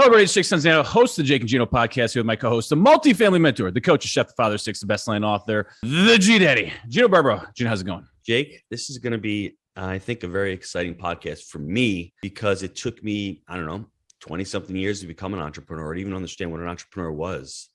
Hello, everybody. It's Jake Gino, host of the Jake and Gino podcast here with my co-host, the multifamily mentor, the coach, the chef, the father, six, the bestselling author, the G-Daddy, Gino Barbaro. Gino, how's it going? Jake, this is going to be, I think, a very exciting podcast for me because it took me, 20-something years to become an entrepreneur, to even understand what an entrepreneur was.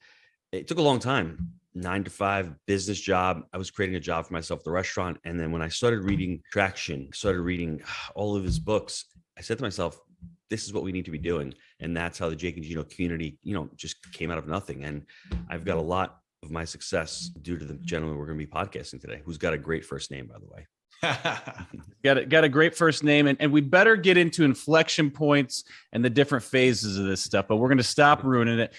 It took a long time. 9-to-5 business job. I was creating a job for myself at the restaurant. And then when I started reading Traction, started reading all of his books, I said to myself, this is what we need to be doing. And that's how the Jake and Gino community, just came out of nothing. And I've got a lot of my success due to the gentleman we're going to be podcasting today, who's got a great first name, by the way. Got a great first name. And we better get into inflection points and the different phases of this stuff, but we're going to stop ruining it.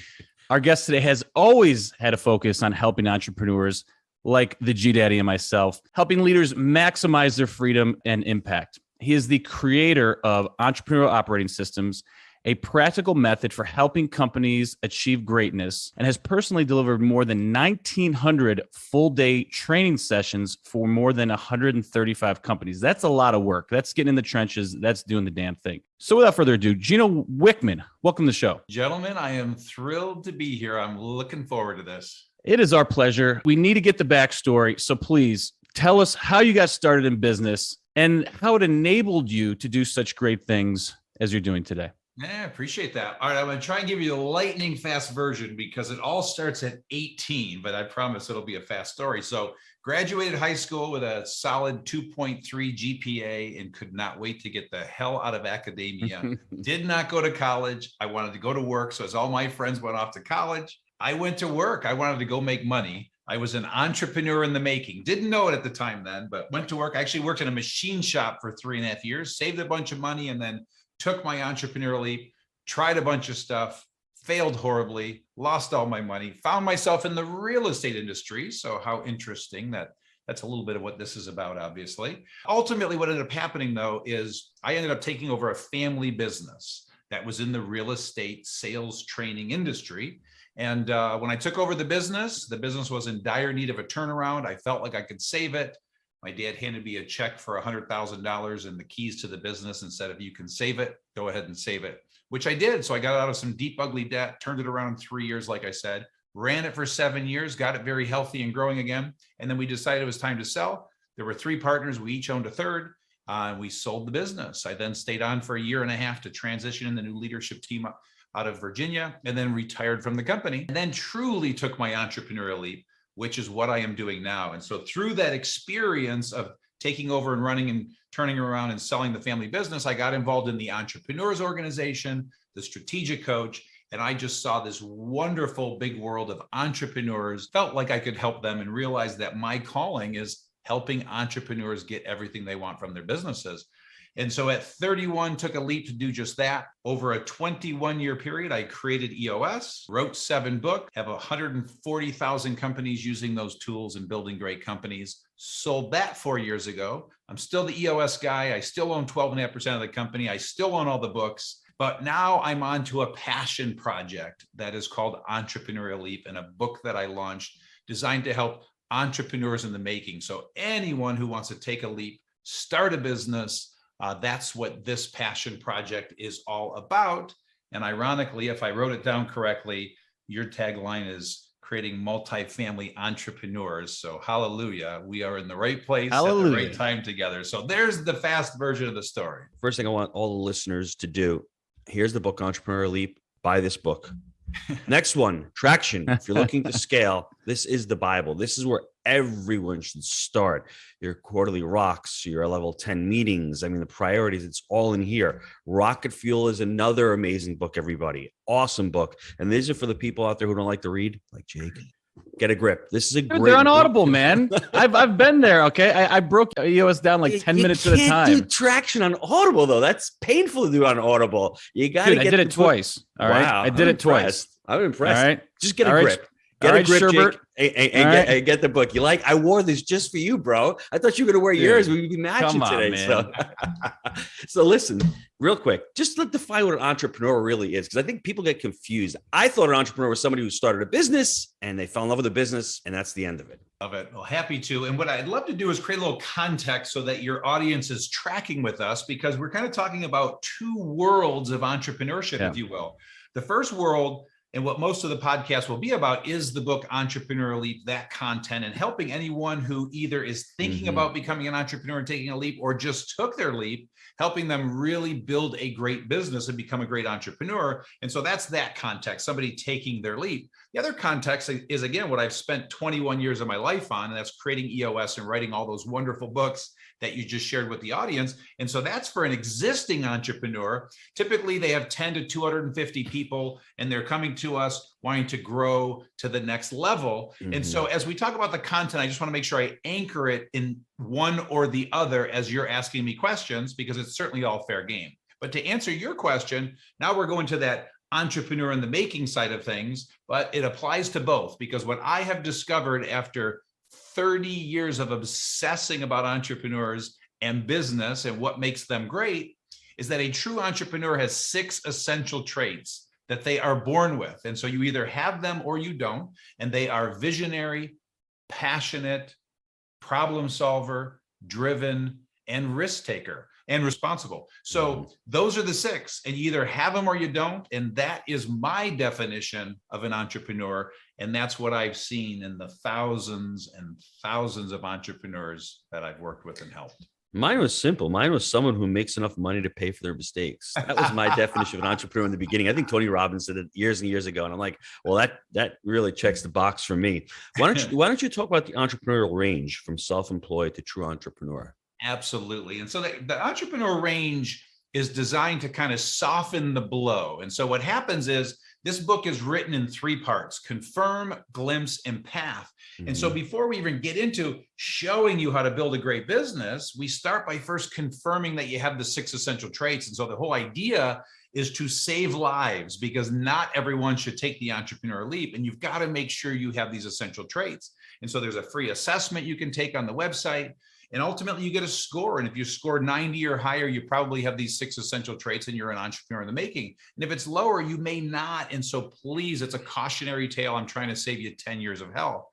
Our guest today has always had a focus on helping entrepreneurs like the G-Daddy and myself, helping leaders maximize their freedom and impact. He is the creator of Entrepreneurial Operating Systems, a practical method for helping companies achieve greatness, and has personally delivered more than 1,900 full-day training sessions for more than 135 companies. That's a lot of work. That's getting in the trenches. That's doing the damn thing. So without further ado, Gino Wickman, welcome to the show. Gentlemen, I am thrilled to be here. I'm looking forward to this. It is our pleasure. We need to get the backstory. So please tell us how you got started in business and how it enabled you to do such great things as you're doing today. Yeah, I appreciate that. All right, I'm going to try and give you the lightning fast version because it all starts at 18, but I promise it'll be a fast story. So graduated high school with a solid 2.3 GPA and could not wait to get the hell out of academia. Did not go to college. I wanted to go to work. So as all my friends went off to college, I went to work. I wanted to go make money. I was an entrepreneur in the making. Didn't know it at the time then, but went to work. I actually worked in a machine shop for 3.5 years, saved a bunch of money, and then took my entrepreneurial leap, tried a bunch of stuff, failed horribly, lost all my money, found myself in the real estate industry. So how interesting that's a little bit of what this is about, obviously. Ultimately, what ended up happening, though, is I ended up taking over a family business that was in the real estate sales training industry. And when I took over the business was in dire need of a turnaround. I felt like I could save it. My dad handed me a check for $100,000 and the keys to the business and said, if you can save it, go ahead and save it, which I did. So I got out of some deep, ugly debt, turned it around in 3 years, like I said, ran it for 7 years, got it very healthy and growing again. And then we decided it was time to sell. There were 3 partners. We each owned a third. We sold the business. I then stayed on for 1.5 years to transition in the new leadership team out of Virginia, and then retired from the company, and then truly took my entrepreneurial leap, which is what I am doing now. And so through that experience of taking over and running and turning around and selling the family business, I got involved in the Entrepreneurs Organization, the strategic coach, and I just saw this wonderful big world of entrepreneurs, felt like I could help them, and realized that my calling is helping entrepreneurs get everything they want from their businesses. And so at 31, took a leap to do just that. Over a 21-year period, I created EOS, wrote 7 books, have 140,000 companies using those tools and building great companies. Sold that 4 years ago. I'm still the EOS guy. I still own 12.5% of the company. I still own all the books. But now I'm on to a passion project that is called Entrepreneurial Leap, and a book that I launched designed to help entrepreneurs in the making. So anyone who wants to take a leap, start a business, that's what this passion project is all about. And ironically, if I wrote it down correctly, your tagline is creating multifamily entrepreneurs. So hallelujah, we are in the right place at the right time together. So there's the fast version of the story. First thing I want all the listeners to do, here's the book, Entrepreneurial Leap. Buy this book. Next one, Traction. If you're looking to scale, this is the Bible. This is where everyone should start. Your quarterly rocks, your level 10 meetings. I mean, the priorities, it's all in here. Rocket Fuel is another amazing book, everybody. Awesome book. And these are for the people out there who don't like to read, like Jake. Get a grip. This is a great. They're on Audible, man. I've been there. Okay, I broke EOS down like 10 minutes at a time. You can't do Traction on Audible though. That's painful to do on Audible. You got to get. I did it twice. All right, wow, I did it twice. I'm impressed. All right, just get a grip. Get a grip, Sherbert. Jake, and get the book. I wore this just for you, bro. I thought you were going to wear yours. We'd be matching today. Man. So listen, real quick, just define what an entrepreneur really is, because I think people get confused. I thought an entrepreneur was somebody who started a business and they fell in love with the business, and that's the end of it. Love it. Well, happy to. And what I'd love to do is create a little context so that your audience is tracking with us, because we're kind of talking about two worlds of entrepreneurship, if you will. The first world, and what most of the podcast will be about, is the book Entrepreneurial Leap, that content, and helping anyone who either is thinking about becoming an entrepreneur and taking a leap, or just took their leap, helping them really build a great business and become a great entrepreneur. And so that's that context, somebody taking their leap. The other context is, again, what I've spent 21 years of my life on, and that's creating EOS and writing all those wonderful books that you just shared with the audience. And so that's for an existing entrepreneur. Typically, they have 10 to 250 people, and they're coming to us wanting to grow to the next level. And so as we talk about the content, I just want to make sure I anchor it in one or the other as you're asking me questions, because it's certainly all fair game. But to answer your question, now we're going to that entrepreneur in the making side of things, but it applies to both, because what I have discovered after 30 years of obsessing about entrepreneurs and business and what makes them great is that a true entrepreneur has 6 essential traits that they are born with. And so you either have them or you don't. And they are visionary, passionate, problem solver, driven, and risk taker, and responsible. So those are the 6, and you either have them or you don't. And that is my definition of an entrepreneur. And that's what I've seen in the thousands and thousands of entrepreneurs that I've worked with and helped. Mine was simple. Mine was someone who makes enough money to pay for their mistakes. That was my definition of an entrepreneur in the beginning. I think Tony Robbins did it years and years ago. And I'm like, well, that really checks the box for me. Why don't you talk about the entrepreneurial range from self-employed to true entrepreneur? Absolutely. And so the entrepreneur range is designed to kind of soften the blow. And so what happens is this book is written in 3 parts: confirm, glimpse, and path. And so before we even get into showing you how to build a great business, we start by first confirming that you have the 6 essential traits. And so the whole idea is to save lives, because not everyone should take the entrepreneur leap. And you've got to make sure you have these essential traits. And so there's a free assessment you can take on the website. And ultimately, you get a score. And if you score 90 or higher, you probably have these 6 essential traits and you're an entrepreneur in the making. And if it's lower, you may not. And so please, it's a cautionary tale. I'm trying to save you 10 years of hell.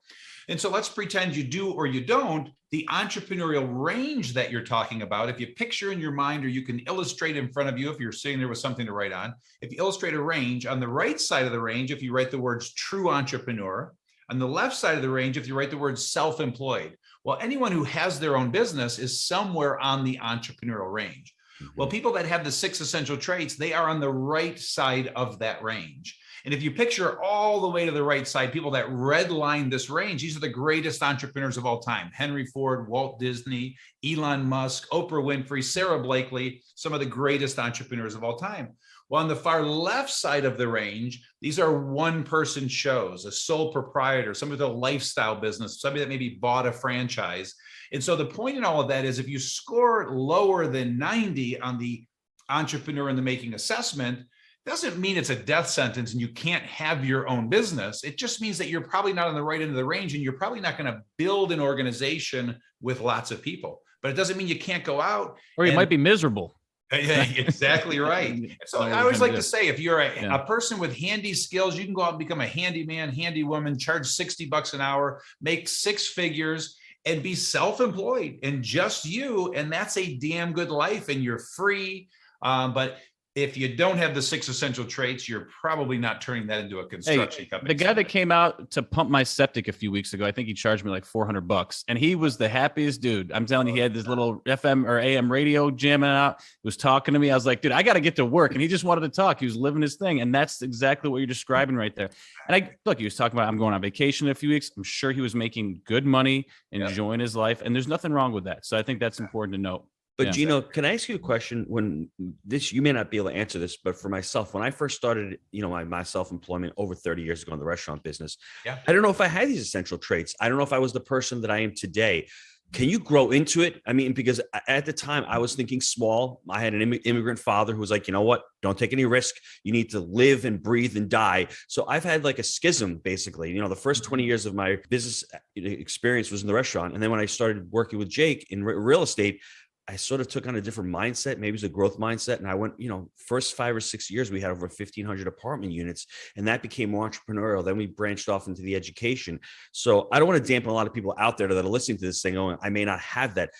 And so let's pretend you do or you don't. The entrepreneurial range that you're talking about, if you picture in your mind, or you can illustrate in front of you if you're sitting there with something to write on, if you illustrate a range, on the right side of the range, if you write the words true entrepreneur, on the left side of the range, if you write the word self-employed. Well, anyone who has their own business is somewhere on the entrepreneurial range. Well, people that have the 6 essential traits, they are on the right side of that range. And if you picture all the way to the right side, people that redline this range, these are the greatest entrepreneurs of all time: Henry Ford, Walt Disney, Elon Musk, Oprah Winfrey, Sarah Blakely, some of the greatest entrepreneurs of all time. Well, on the far left side of the range, these are one-person shows, a sole proprietor, somebody with a lifestyle business, somebody that maybe bought a franchise. And so the point in all of that is, if you score lower than 90 on the entrepreneur in the making assessment, doesn't mean it's a death sentence and you can't have your own business. It just means that you're probably not on the right end of the range, and you're probably not going to build an organization with lots of people. But it doesn't mean you can't go out. Or you might be miserable. Yeah, exactly right. So I always like to say, if you're a person with handy skills, you can go out and become a handyman, handy woman, charge $60 an hour, make 6 figures, and be self-employed and just you. And that's a damn good life, and you're free. But if you don't have the 6 essential traits, you're probably not turning that into a construction company. The guy that came out to pump my septic a few weeks ago, I think he charged me like $400, and he was the happiest dude. I'm telling you, he had this little FM or AM radio jamming out. He was talking to me. I was like, dude, I got to get to work. And he just wanted to talk. He was living his thing. And that's exactly what you're describing right there. And he was talking about, I'm going on vacation in a few weeks. I'm sure he was making good money, enjoying his life. And there's nothing wrong with that. So I think that's important to note. But Gino, can I ask you a question? When this, you may not be able to answer this, but for myself, when I first started, my self-employment over 30 years ago in the restaurant business, I don't know if I had these essential traits. I don't know if I was the person that I am today. Can you grow into it? I mean, because at the time I was thinking small. I had an immigrant father who was like, you know what? Don't take any risk. You need to live and breathe and die. So I've had like a schism, basically. The first 20 years of my business experience was in the restaurant. And then when I started working with Jake in real estate, I sort of took on a different mindset. Maybe it was a growth mindset. And I went, first 5 or 6 years, we had over 1,500 apartment units, and that became more entrepreneurial. Then we branched off into the education. So I don't want to dampen a lot of people out there that are listening to this thing going, I may not have that.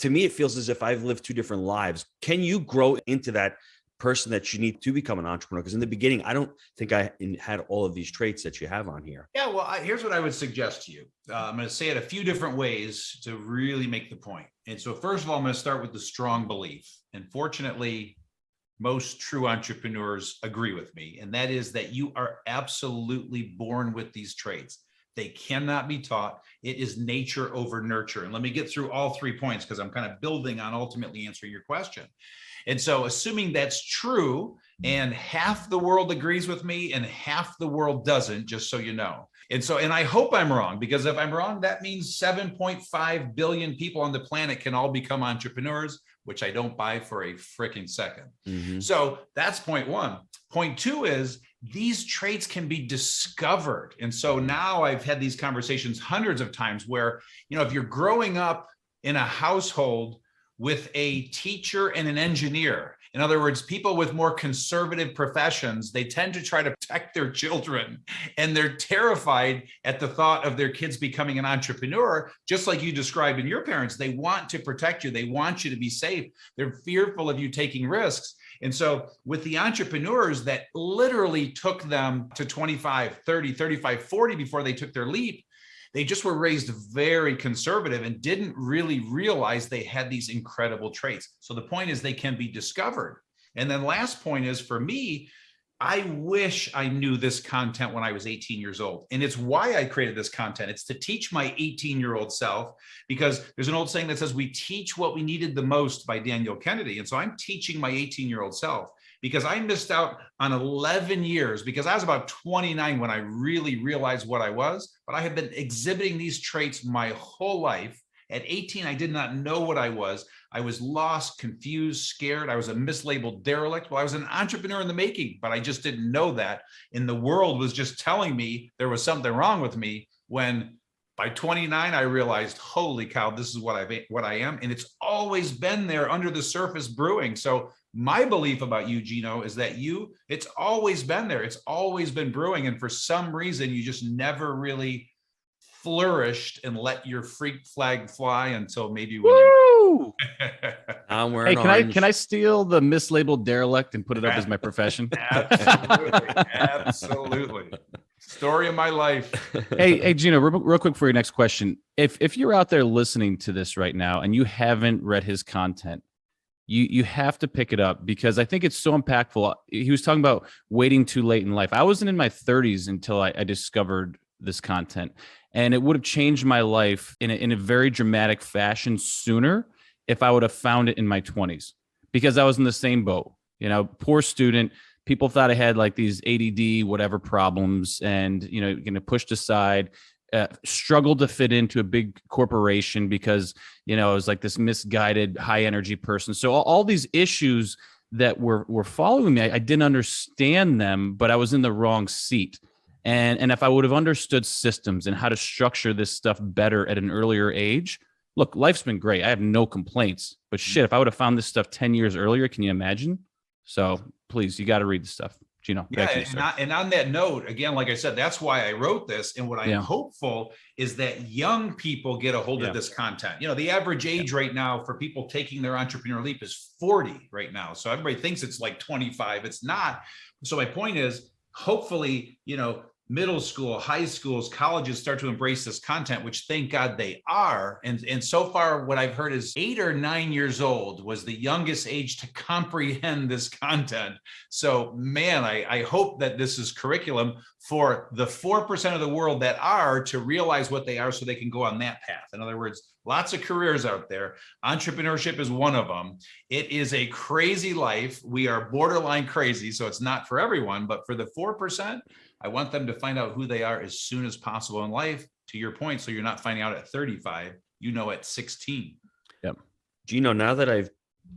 To me, it feels as if I've lived 2 different lives. Can you grow into that person that you need to become an entrepreneur? Because in the beginning, I don't think I had all of these traits that you have on here. Yeah, well, here's what I would suggest to you. I'm going to say it a few different ways to really make the point. And so first of all, I'm going to start with the strong belief. And fortunately, most true entrepreneurs agree with me. And that is that you are absolutely born with these traits. They cannot be taught. It is nature over nurture. And let me get through all 3 points because I'm kind of building on ultimately answering your question. And so assuming that's true, and half the world agrees with me and half the world doesn't, just so you know. And I hope I'm wrong, because if I'm wrong, that means 7.5 billion people on the planet can all become entrepreneurs, which I don't buy for a freaking second. Mm-hmm. So that's point one. Point two is these traits can be discovered. And so now I've had these conversations hundreds of times where, if you're growing up in a household with a teacher and an engineer, in other words, people with more conservative professions, they tend to try to protect their children, and they're terrified at the thought of their kids becoming an entrepreneur, just like you described in your parents. They want to protect you. They want you to be safe. They're fearful of you taking risks. And so with the entrepreneurs that literally took them to 25, 30, 35, 40 before they took their leap, they just were raised very conservative and didn't really realize they had these incredible traits. So the point is they can be discovered. And then last point is, for me, I wish I knew this content when I was 18 years old. And it's why I created this content. It's to teach my 18-year-old self, because there's an old saying that says we teach what we needed the most, by Daniel Kennedy. And so I'm teaching my 18-year-old self, because I missed out on 11 years, because I was about 29 when I really realized what I was, but I had been exhibiting these traits my whole life. At 18, I did not know what I was. I was lost, confused, scared. I was a mislabeled derelict. Well, I was an entrepreneur in the making, but I just didn't know that. And the world was just telling me there was something wrong with me, when by 29, I realized, holy cow, this is what I am. And it's always been there under the surface brewing. So my belief about you, Gino, is that it's always been there. It's always been brewing. And for some reason, you just never really flourished and let your freak flag fly until maybe when Woo! I'm wearing Can I steal the mislabeled derelict and put it up as my profession? Absolutely. Absolutely. Story of my life. Hey, Gino, real quick for your next question. If you're out there listening to this right now and you haven't read his content, you have to pick it up, because I think it's so impactful. He was talking about waiting too late in life. I wasn't in my 30s until I discovered this content, and it would have changed my life in a very dramatic fashion sooner if I would have found it in my 20s, because I was in the same boat. Poor student. People thought I had like these ADD, whatever problems, and, pushed aside, struggled to fit into a big corporation because, I was like this misguided, high energy person. So all these issues that were following me, I didn't understand them, but I was in the wrong seat. And if I would have understood systems and how to structure this stuff better at an earlier age, look, life's been great. I have no complaints, but shit, if I would have found this stuff 10 years earlier, can you imagine? So please, you got to read the stuff. Gino, yeah, back to you, and on that note, again, like I said, that's why I wrote this. And what I'm hopeful is that young people get a hold of this content. The average age right now for people taking their entrepreneurial leap is 40 right now. So everybody thinks it's like 25. It's not. So my point is, hopefully, middle school, high schools, colleges start to embrace this content, which thank God they are. And so far, what I've heard is 8 or 9 years old was the youngest age to comprehend this content. So man, I hope that this is curriculum for the 4% of the world that are, to realize what they are so they can go on that path. In other words, lots of careers out there. Entrepreneurship is one of them. It is a crazy life. We are borderline crazy, so it's not for everyone, but for the 4%, I want them to find out who they are as soon as possible in life, to your point. So you're not finding out at 35, at 16. Yep. Gino, now that I've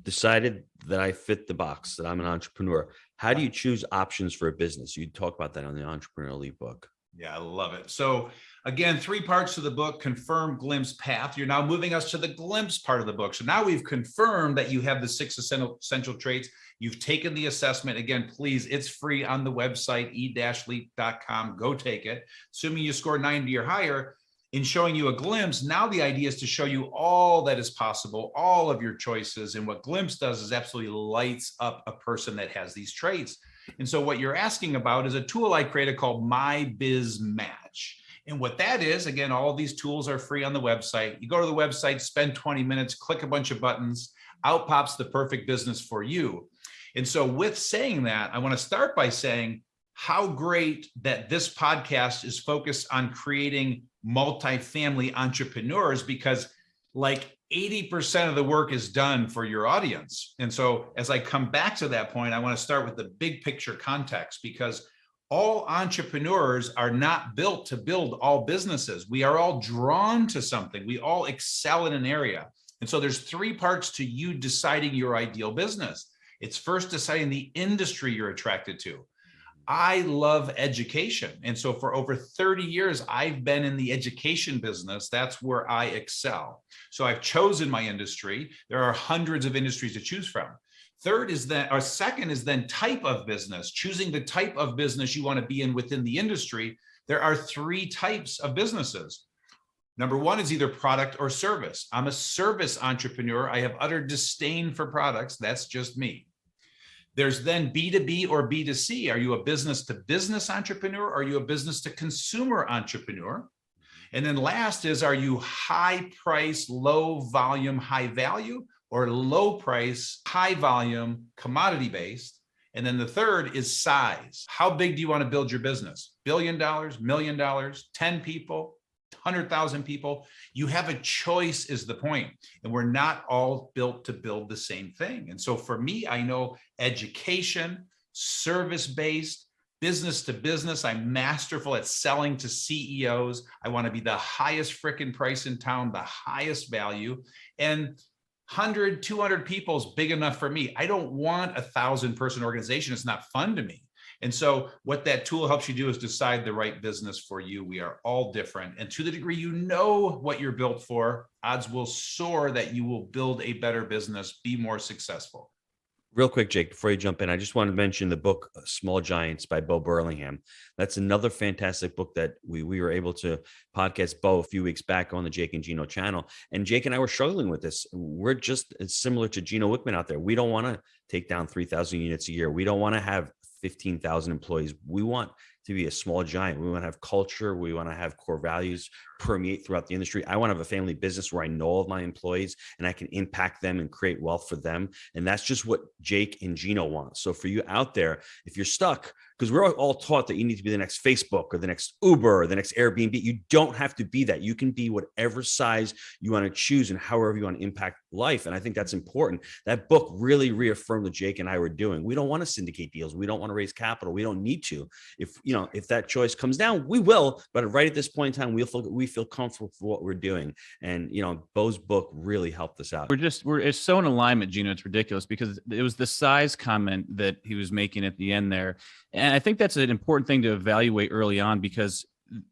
decided that I fit the box, that I'm an entrepreneur, how do you choose options for a business? You talk about that on the Entrepreneurial Leap book. Yeah, I love it. So again, 3 parts to the book: confirm, glimpse, path. You're now moving us to the glimpse part of the book. So now we've confirmed that you have the 6 essential traits. You've taken the assessment. Again, please, it's free on the website, e-leap.com. Go take it. Assuming you score 90 or higher, In showing you a glimpse, now the idea is to show you all that is possible, all of your choices. And what Glimpse does is absolutely lights up a person that has these traits. And so what you're asking about is a tool I created called My Biz Match. And what that is, again, all of these tools are free on the website. You go to the website, spend 20 minutes, click a bunch of buttons, out pops the perfect business for you. And so with saying that, I want to start by saying how great that this podcast is focused on creating multifamily entrepreneurs, because like 80% of the work is done for your audience. And so as I come back to that point, I want to start with the big picture context, because all entrepreneurs are not built to build all businesses. We are all drawn to something. We all excel in an area. And so there's three parts to you deciding your ideal business. It's first deciding the industry you're attracted to. I love education. And so for over 30 years, I've been in the education business. That's where I excel. So I've chosen my industry. There are hundreds of industries to choose from. Second is then type of business, choosing the type of business you want to be in within the industry. There are three types of businesses. Number one is either product or service. I'm a service entrepreneur. I have utter disdain for products. That's just me. There's then B2B or B2C. Are you a business to business entrepreneur? Or are you a business to consumer entrepreneur? And then last is, are you high price, low volume, high value, or low price, high volume, commodity based? And then the third is size. How big do you want to build your business? $1 billion, $1 million, 10 people, 100,000 people. You have a choice is the point. And we're not all built to build the same thing. And so for me, I know education, service-based, business to business. I'm masterful at selling to CEOs. I want to be the highest frickin' price in town, the highest value. And 100, 200 people is big enough for me. I don't want 1,000-person organization. It's not fun to me. And so what that tool helps you do is decide the right business for you. We are all different. And to the degree you know what you're built for, odds will soar that you will build a better business, be more successful. Real quick, Jake, before you jump in, I just want to mention the book Small Giants by Bo Burlingham. That's another fantastic book that we were able to podcast Bo a few weeks back on the Jake and Gino channel. And Jake and I were struggling with this. We're just similar to Gino Wickman out there. We don't want to take down 3,000 units a year. We don't want to have 15,000 employees. We want to be a small giant. We want to have culture. We want to have core values permeate throughout the industry. I want to have a family business where I know all of my employees and I can impact them and create wealth for them. And that's just what Jake and Gino want. So for you out there, if you're stuck, because we're all taught that you need to be the next Facebook or the next Uber or the next Airbnb. You don't have to be that. You can be whatever size you want to choose and however you want to impact life. And I think that's important. That book really reaffirmed what Jake and I were doing. We don't want to syndicate deals. We don't want to raise capital. We don't need to. If that choice comes down, we will. But right at this point in time, we feel comfortable for what we're doing. And Bo's book really helped us out. It's so in alignment, Gino. It's ridiculous because it was the size comment that he was making at the end there. And I think that's an important thing to evaluate early on because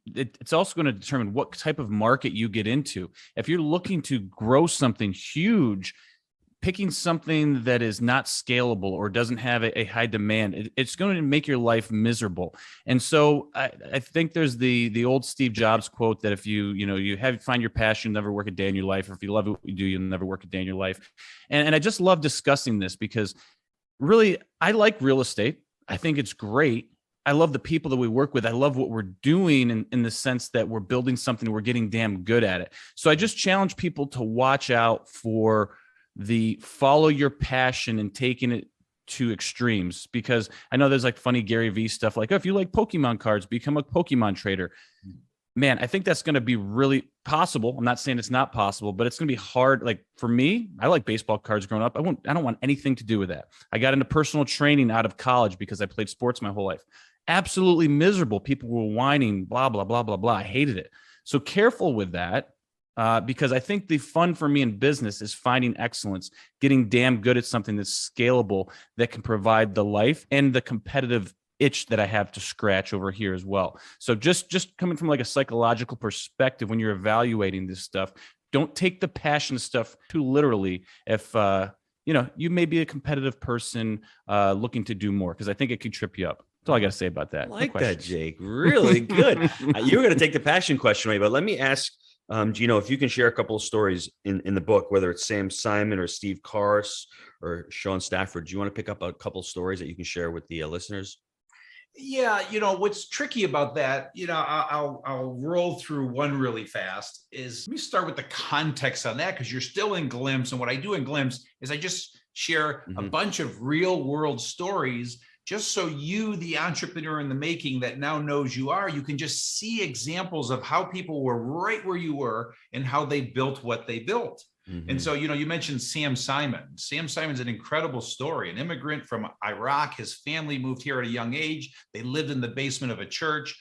it's also going to determine what type of market you get into. If you're looking to grow something huge, picking something that is not scalable or doesn't have a high demand, it's going to make your life miserable. And so I think there's the old Steve Jobs quote that if you find your passion, never work a day in your life, or if you love what you do, you'll never work a day in your life. And I just love discussing this because really, I like real estate. I think it's great. I love the people that we work with. I love what we're doing in the sense that we're building something, we're getting damn good at it. So I just challenge people to watch out for the follow your passion and taking it to extremes, because I know there's like funny Gary Vee stuff like, oh, if you like Pokemon cards, become a Pokemon trader. Man, I think that's going to be really possible. I'm not saying it's not possible, but it's going to be hard. Like for me, I like baseball cards growing up. I don't want anything to do with that. I got into personal training out of college because I played sports my whole life. Absolutely miserable. People were whining, blah, blah, blah, blah, blah. I hated it. So careful with that because I think the fun for me in business is finding excellence, getting damn good at something that's scalable, that can provide the life and the competitive itch that I have to scratch over here as well. So just coming from like a psychological perspective, when you're evaluating this stuff, don't take the passion stuff too literally. If you may be a competitive person looking to do more, because I think it could trip you up. That's all I got to say about that. I No like that, questions. Jake. Really good. You were going to take the passion question away, but let me ask, Gino, if you can share a couple of stories in the book, whether it's Sam Simon or Steve Kars or Sean Stafford. Do you want to pick up a couple of stories that you can share with the listeners? Yeah, what's tricky about that, I'll roll through one really fast. Is let me start with the context on that, because you're still in Glimpse, and what I do in Glimpse is I just share a bunch of real world stories, just so you, the entrepreneur in the making that now knows you can just see examples of how people were right where you were and how they built what they built. And so, you mentioned Sam Simon. Sam Simon's an incredible story, an immigrant from Iraq. His family moved here at a young age. They lived in the basement of a church.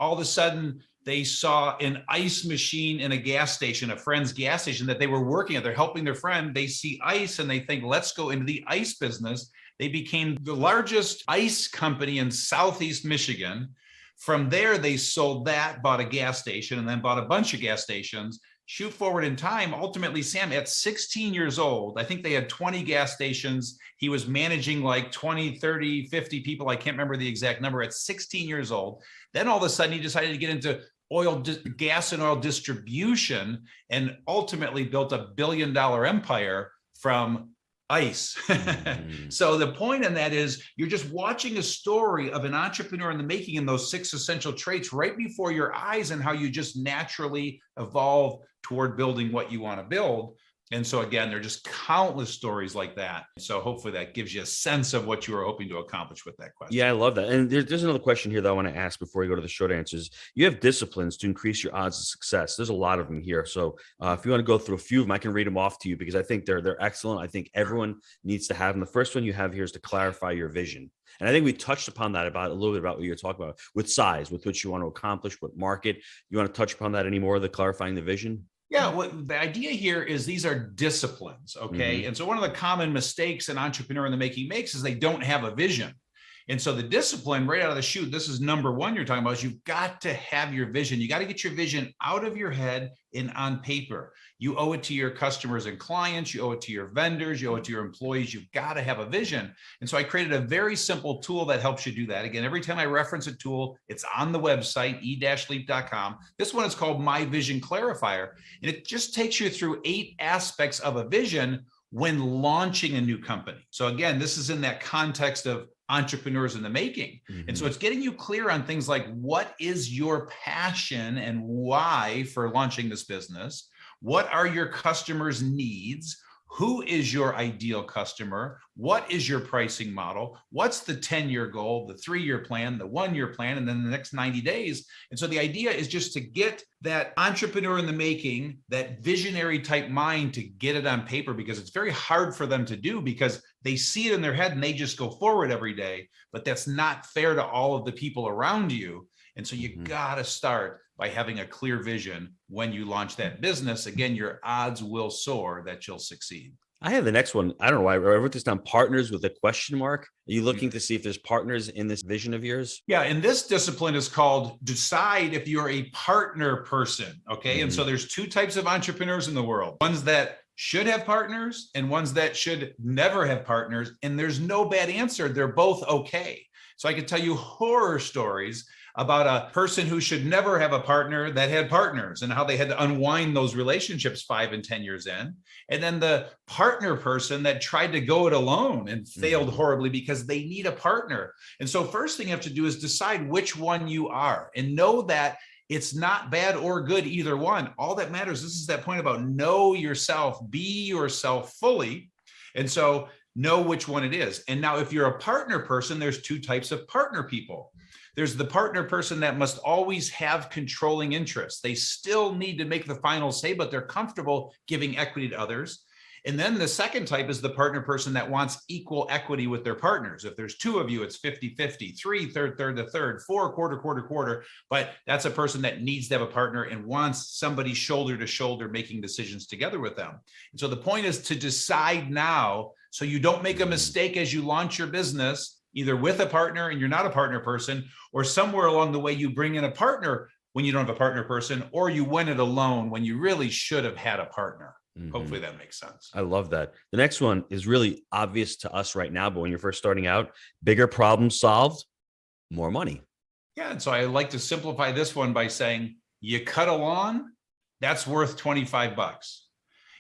All of a sudden, they saw an ice machine in a gas station, a friend's gas station that they were working at. They're helping their friend. They see ice and they think, let's go into the ice business. They became the largest ice company in Southeast Michigan. From there, they sold that, bought a gas station, and then bought a bunch of gas stations. Shoot forward in time, ultimately, Sam, at 16 years old, I think they had 20 gas stations. He was managing like 20, 30, 50 people. I can't remember the exact number at 16 years old. Then all of a sudden, he decided to get into gas and oil distribution, and ultimately built $1 billion empire from ice. So the point in that is you're just watching a story of an entrepreneur in the making, in those 6 essential traits right before your eyes, and how you just naturally evolve toward building what you want to build. And so again, there are just countless stories like that. So hopefully that gives you a sense of what you were hoping to accomplish with that question. Yeah, I love that. And there's another question here that I want to ask before we go to the short answers. You have disciplines to increase your odds of success. There's a lot of them here. So if you want to go through a few of them, I can read them off to you, because I think they're excellent. I think everyone needs to have them. The first one you have here is to clarify your vision. And I think we touched upon that a little bit about what you're talking about with size, with which you want to accomplish, what market. You want to touch upon that anymore, the clarifying the vision? Yeah, what the idea here is these are disciplines, okay? And so one of the common mistakes an entrepreneur in the making makes is they don't have a vision. And so the discipline right out of the chute, this is number one you're talking about, is you've got to have your vision. You got to get your vision out of your head and on paper. You owe it to your customers and clients. You owe it to your vendors. You owe it to your employees. You've got to have a vision. And so I created a very simple tool that helps you do that. Again, every time I reference a tool, it's on the website, e-leap.com. This one is called My Vision Clarifier. And it just takes you through 8 aspects of a vision when launching a new company. So again, this is in that context of entrepreneurs in the making. And so it's getting you clear on things like, what is your passion and why for launching this business? What are your customers' needs? Who is your ideal customer? What is your pricing model? What's the 10-year goal, the 3-year plan, the 1-year plan, and then the next 90 days? And so the idea is just to get that entrepreneur in the making, that visionary type mind, to get it on paper, because it's very hard for them to do, because they see it in their head and they just go forward every day. But that's not fair to all of the people around you. And so you got to start by having a clear vision when you launch that business. Again, your odds will soar that you'll succeed. I have the next one. I don't know why I wrote this down. Partners with a question mark. Are you looking to see if there's partners in this vision of yours? Yeah. And this discipline is called decide if you're a partner person. Okay. And so there's 2 types of entrepreneurs in the world. Ones that should have partners and ones that should never have partners. And there's no bad answer. They're both okay. So I could tell you horror stories about a person who should never have a partner that had partners, and how they had to unwind those relationships 5 and 10 years in. And then the partner person that tried to go it alone and failed horribly because they need a partner. And so first thing you have to do is decide which one you are, and know that it's not bad or good, either one. All that matters, this is that point about know yourself, be yourself fully. And so know which one it is. And now if you're a partner person, there's 2 types of partner people. There's the partner person that must always have controlling interests. They still need to make the final say, but they're comfortable giving equity to others. And then the second type is the partner person that wants equal equity with their partners. If there's 2 of you, it's 50-50, 3, third, 4, quarter. But that's a person that needs to have a partner and wants somebody shoulder to shoulder making decisions together with them. And so the point is to decide now, so you don't make a mistake as you launch your business, either with a partner and you're not a partner person, or somewhere along the way you bring in a partner when you don't have a partner person, or you win it alone when you really should have had a partner. Hopefully that makes sense. I love that. The next one is really obvious to us right now, but when you're first starting out, bigger problem solved, more money. Yeah. And so I like to simplify this one by saying, you cut a lawn, that's worth 25 bucks.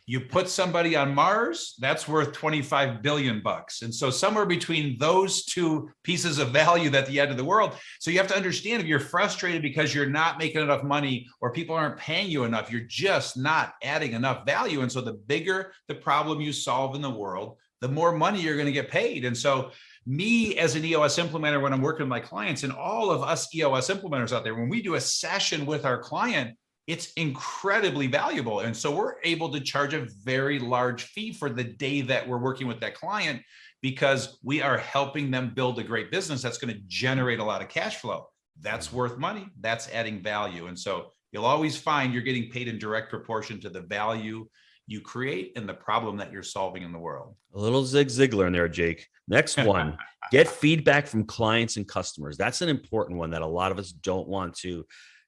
You put somebody on Mars, that's worth 25 billion bucks. And so somewhere between those two pieces of value at the end of the world. So you have to understand, if you're frustrated because you're not making enough money or people aren't paying you enough, you're just not adding enough value. And so the bigger the problem you solve in the world, the more money you're going to get paid. And so me as an EOS implementer, when I'm working with my clients, and all of us EOS implementers out there, when we do a session with our client, it's incredibly valuable. And so we're able to charge a very large fee for the day that we're working with that client, because we are helping them build a great business that's going to generate a lot of cash flow. That's worth money. That's adding value. And so you'll always find you're getting paid in direct proportion to the value you create and the problem that you're solving in the world. A little Zig Ziglar in there, Jake. Next one, get feedback from clients and customers. That's an important one that a lot of us don't want to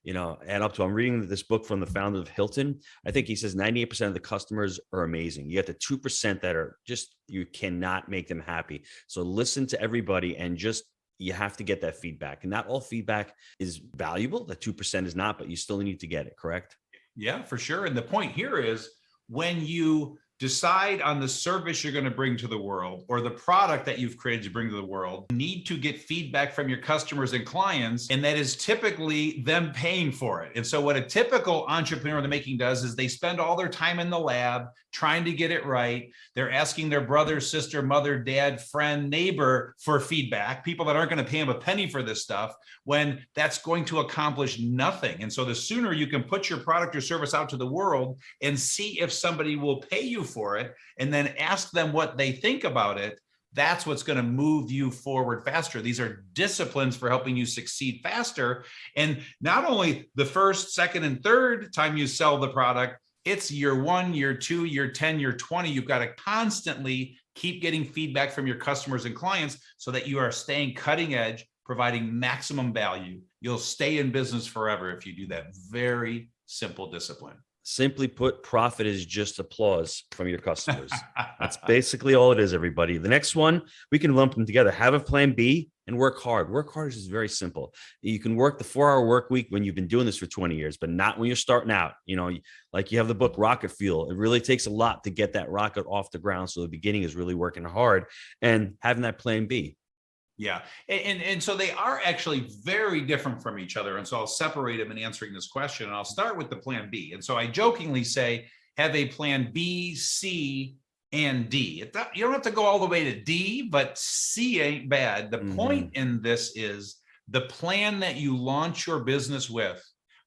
add up to. I'm reading this book from the founder of Hilton. I think he says 98% of the customers are amazing. You got the 2% that are just, you cannot make them happy. So listen to everybody and you have to get that feedback. And not all feedback is valuable. The 2% is not, but you still need to get it, correct? Yeah, for sure. And the point here is, when you decide on the service you're going to bring to the world or the product that you've created to bring to the world, you need to get feedback from your customers and clients, and that is typically them paying for it. And so what a typical entrepreneur in the making does is they spend all their time in the lab trying to get it right. They're asking their brother, sister, mother, dad, friend, neighbor for feedback, people that aren't going to pay them a penny for this stuff, when that's going to accomplish nothing. And so the sooner you can put your product or service out to the world and see if somebody will pay you for it, and then ask them what they think about it, that's what's going to move you forward faster. These are disciplines for helping you succeed faster. And not only the first, second, and third time you sell the product, it's year 1, year 2, year 10, year 20. You've got to constantly keep getting feedback from your customers and clients so that you are staying cutting edge, providing maximum value. You'll stay in business forever if you do that very simple discipline. Simply put, profit is just applause from your customers. That's basically all it is, everybody. The next one, we can lump them together. Have a plan B and work hard. Work hard is very simple. You can work the 4-hour work week when you've been doing this for 20 years, but not when you're starting out. Like you have the book Rocket Fuel. It really takes a lot to get that rocket off the ground. So the beginning is really working hard and having that plan B. Yeah. And so they are actually very different from each other. And so I'll separate them in answering this question. And I'll start with the plan B. And so I jokingly say, have a plan B, C, and D. You don't have to go all the way to D, but C ain't bad. The point in this is the plan that you launch your business with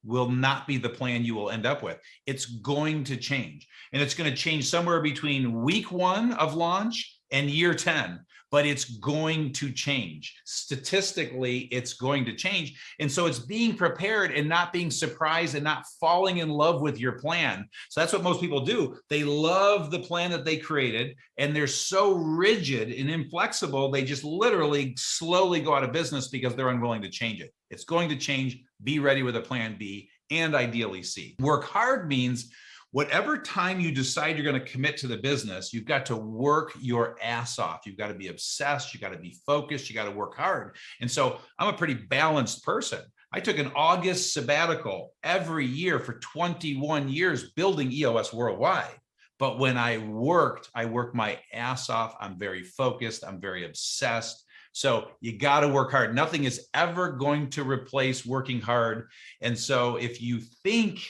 will not be the plan you will end up with. It's going to change. And it's going to change somewhere between week 1 of launch and year 10. But it's going to change. Statistically, it's going to change. And so it's being prepared and not being surprised and not falling in love with your plan. So that's what most people do. They love the plan that they created, and they're so rigid and inflexible, they just literally slowly go out of business because they're unwilling to change it. It's going to change. Be ready with a plan B and ideally C. Work hard means whatever time you decide you're going to commit to the business, you've got to work your ass off. You've got to be obsessed. You got to be focused. You got to work hard. And so I'm a pretty balanced person. I took an August sabbatical every year for 21 years building EOS worldwide. But when I worked my ass off. I'm very focused. I'm very obsessed. So you got to work hard. Nothing is ever going to replace working hard. And so if you think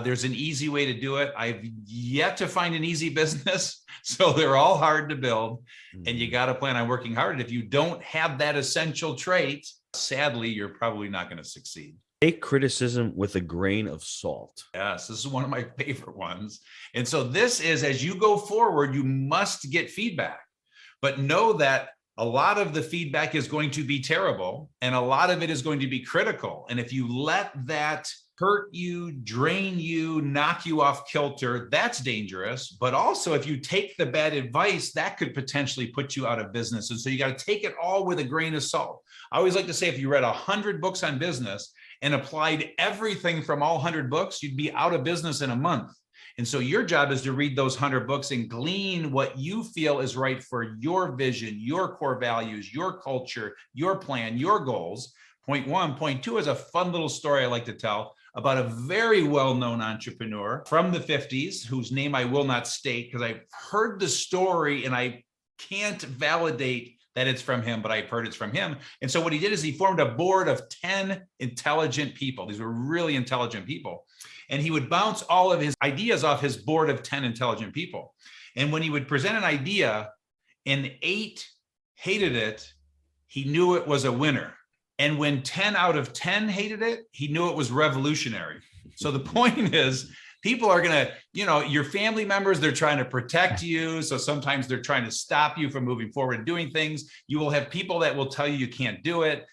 there's an easy way to do it, I've yet to find an easy business. So they're all hard to build, and you got to plan on working hard. And if you don't have that essential trait, sadly, you're probably not going to succeed. Take criticism with a grain of salt. Yes, this is one of my favorite ones. And so this is, as you go forward, you must get feedback, but know that a lot of the feedback is going to be terrible, and a lot of it is going to be critical. And if you let that hurt you, drain you, knock you off kilter, that's dangerous. But also, if you take the bad advice, that could potentially put you out of business. And so you got to take it all with a grain of salt. I always like to say, if you read 100 books on business and applied everything from all 100 books, you'd be out of business in a month. And so your job is to read those 100 books and glean what you feel is right for your vision, your core values, your culture, your plan, your goals. Point one. Point two is a fun little story I like to tell about a very well-known entrepreneur from the 50s, whose name I will not state because I've heard the story and I can't validate that it's from him, but I've heard it's from him. And so what he did is he formed a board of 10 intelligent people. These were really intelligent people. And he would bounce all of his ideas off his board of 10 intelligent people. And when he would present an idea and 8 hated it, he knew it was a winner. And when 10 out of 10 hated it, he knew it was revolutionary. So the point is, people are going to, your family members, they're trying to protect you. So sometimes they're trying to stop you from moving forward and doing things. You will have people that will tell you can't do it.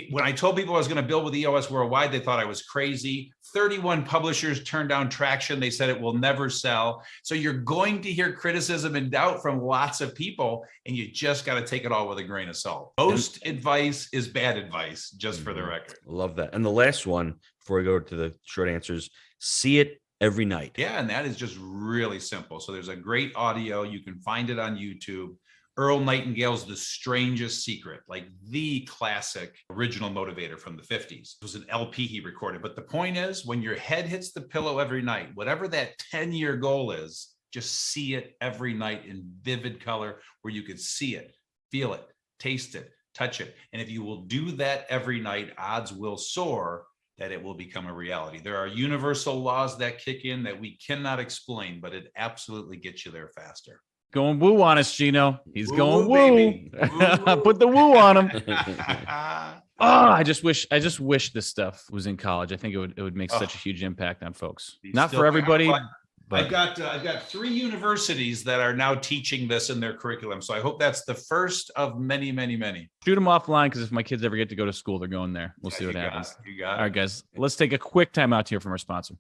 When I told people I was going to build with EOS Worldwide, they thought I was crazy. 31 publishers turned down traction. They said it will never sell. So you're going to hear criticism and doubt from lots of people, and you just got to take it all with a grain of salt. Most advice is bad advice, just for the record. Love that. And the last one, before we go to the short answers, see it every night. Yeah, and that is just really simple. So there's a great audio. You can find it on YouTube. Earl Nightingale's The Strangest Secret, like the classic original motivator from the 50s. It was an LP he recorded. But the point is, when your head hits the pillow every night, whatever that 10-year goal is, just see it every night in vivid color where you could see it, feel it, taste it, touch it. And if you will do that every night, odds will soar that it will become a reality. There are universal laws that kick in that we cannot explain, but it absolutely gets you there faster. Going woo on us, Gino. He's going woo. Baby. Woo. Put the woo on him. I just wish this stuff was in college. I think it would make such a huge impact on folks. Not for everybody. But I've got 3 universities that are now teaching this in their curriculum. So I hope that's the first of many, many, many. Shoot them offline, because if my kids ever get to go to school, they're going there. We'll see what happens. You got it. All right, guys. Let's take a quick time out here from our sponsor.